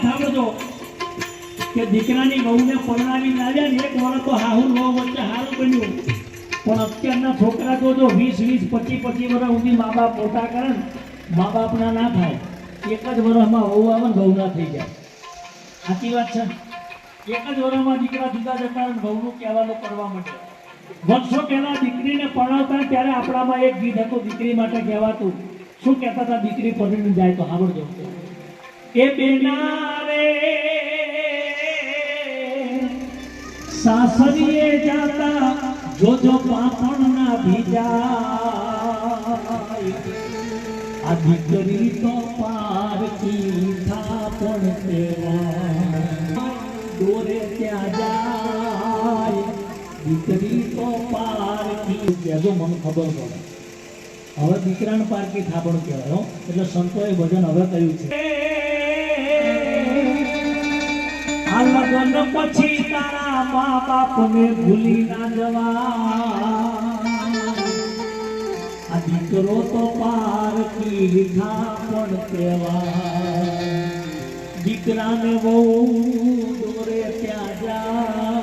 સાંભળજો કે દીકરાની વહુને પરણાવી લાવ્યા ને એક વર્ષ તો હાહુ નો વચ્ચે હારું બન્યું, પણ અત્યારના છોકરા તો જો 20-20, 25-25 વર્ષ સુધી મા બાપ મોટા કરે ને મા બાપના ના થાય, એક જ વર્ષમાં વહુ આવે ને વહુ ના થઈ જાય. સાચી વાત છે. એક જ વર્ષમાં દીકરા જુદા જતા વહુનું કહેવાનું કરવા માટે. વર્ષો પહેલા દીકરીને પરણાવતા ત્યારે આપણામાં એક ગીત હતું દીકરી માટે કહેવાતું. શું કહેતા હતા દીકરી પરણીને જાય તો? સાંભળજો. એ બેના રે સાસરીએ જાતા જોજો પાપણ ના ભીજાય, આ દીકરી તો પારકી થાપણ કેવાય, દોરે ત્યાં જાય દીકરી તો પારકી. કહેજો મને ખબર પડે. હવે દીકરાને પારકી થાપણ કહેવાય. એટલે સંતોએ ભજન હવે કહ્યું છે, આ લગ્ન પછી તારા મા બાપને ભૂલી ના જવા, આ દીકરો તો પારકી થાપણ કહેવાય, દીકરાને બહુ દોરે ત્યાં જાય.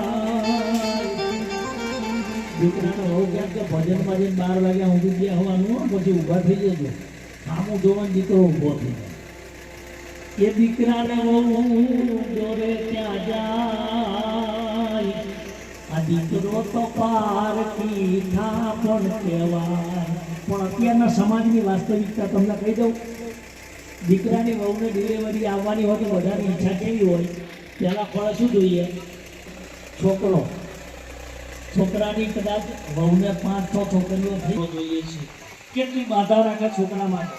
દીકરાને બહુ ક્યાં કે ભજનમાં જઈને 12 વાગ્યા ઊંઘી ગયા હોવાનું, પછી ઊભા થઈ જજો, સામું જોવાનો દીકરો ઊભો થઈ જાય. એ દીકરાને બહુ દોરે ત્યાં જાય, આ દીકરો તો પારકી થાપણ કહેવાય. પણ અત્યારના સમાજની વાસ્તવિકતા તમને કહી દઉં, દીકરાની વહુને ડિલિવરી આવવાની હોય તો બધાની ઈચ્છા કેવી હોય? પહેલાં ફળ શું જોઈએ? છોકરો. છોકરાની કદાચ વહુને 5-6 છોકરીઓ થઈ જોઈએ છે. કેટલી બાધા રાખે છોકરા માટે.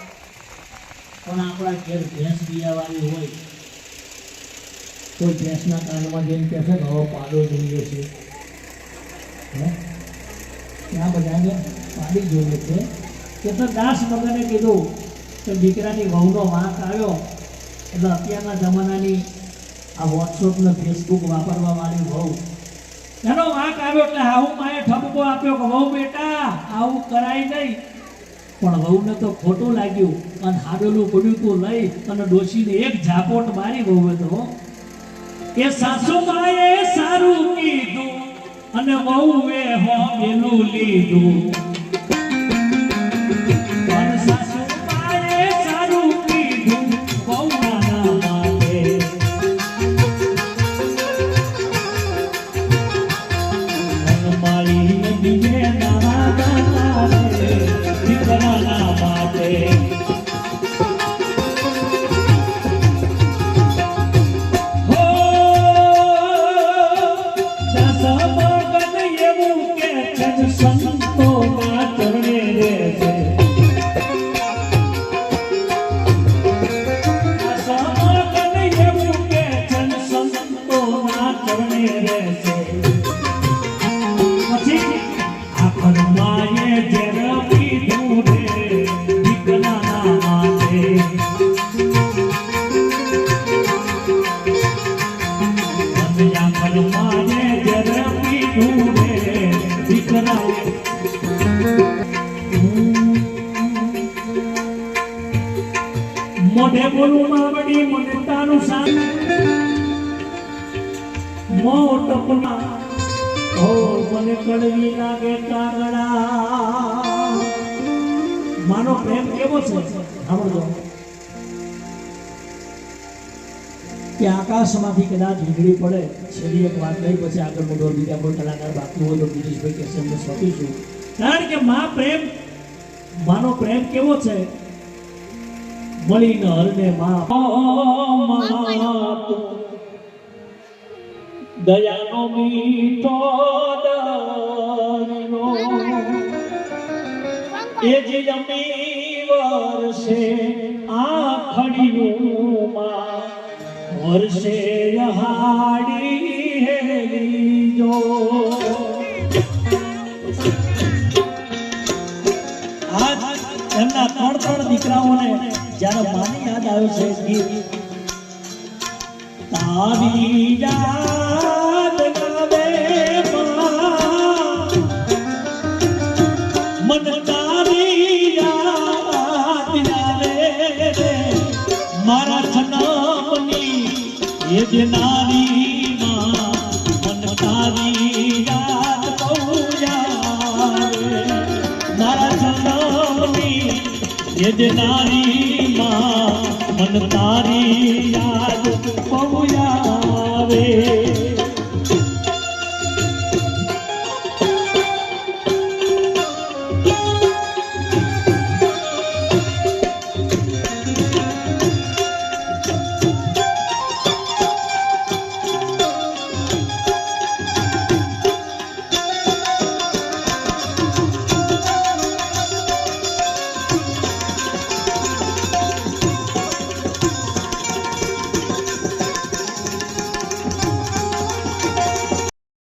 પણ આપણા ઘેર ભેંસ બિયાવાની હોય, કોઈ ભેંસના કાનમાં જઈને કહે છે કે હવે પાડો જોઈએ છે, ત્યાં બધાને પાડી જોઈએ છે. એટલે દાસ મગને કીધું કે દીકરાની વહુનો વાંક આવ્યો એટલે અત્યારના જમાનાની આ વોટ્સઅપ ને ફેસબુક વાપરવા વાળી વહુ, એનો વાંક આવ્યો એટલે આવું માએ ઠપકો આપ્યો કે વહુ બેટા આવું કરાય નહીં. પણ વહુને તો ખોટું લાગ્યું અને હાડેલું પડ્યું તું લઈ અને ડોશીને એક ઝાપોટ મારી વહુએ તો. એ સાસુ માએ સારું કીધું અને વહુએ હોમેલું લીધું. પણ સાસુ માએ સારું કીધું વહુના માટે, અને મારી નદીએ ના દીકરાના માટે. હો દસ મગન એવું કે છે સંતોના ચરણે રહેશે, દસ મગન એવું કે છે સંતોના ચરણે રહેશે. પછી આખર માએ જરા મોઢે બોલું માવડી મને તારું સાથ મોટપના, ઓ મને કડવી લાગે કાગડા. માનો પ્રેમ કેવો છે સાંભળજો. કે આકાશમાંથી કદાચ વીજળી પડે, છેલ્લી એક વાત લઈ પછી આગળ મોટો બીજા કોઈ કલાકાર બાકી હોય તો ગિરીશભાઈ કહેશે એમને સોંપીશું. કારણ કે માં પ્રેમ, માનો પ્રેમ કેવો છે? મળીને હરને માં દયાનો મીઠો દરનો એ જે જમી વર્ષે આખડીનું માં વર્ષે હાડી હેલી જો. એમના 3 દીકરાઓને જ્યારે માની યાદ આવે છે ગીત, તારી યાદ આવે મન, તારી યાદ આવે મારા જન્મની એ જ નારી માં મન તારી યાદ બહુ આવે મારા જન્મની એ જ નારી માં મન તારી યાદ બહુ આવે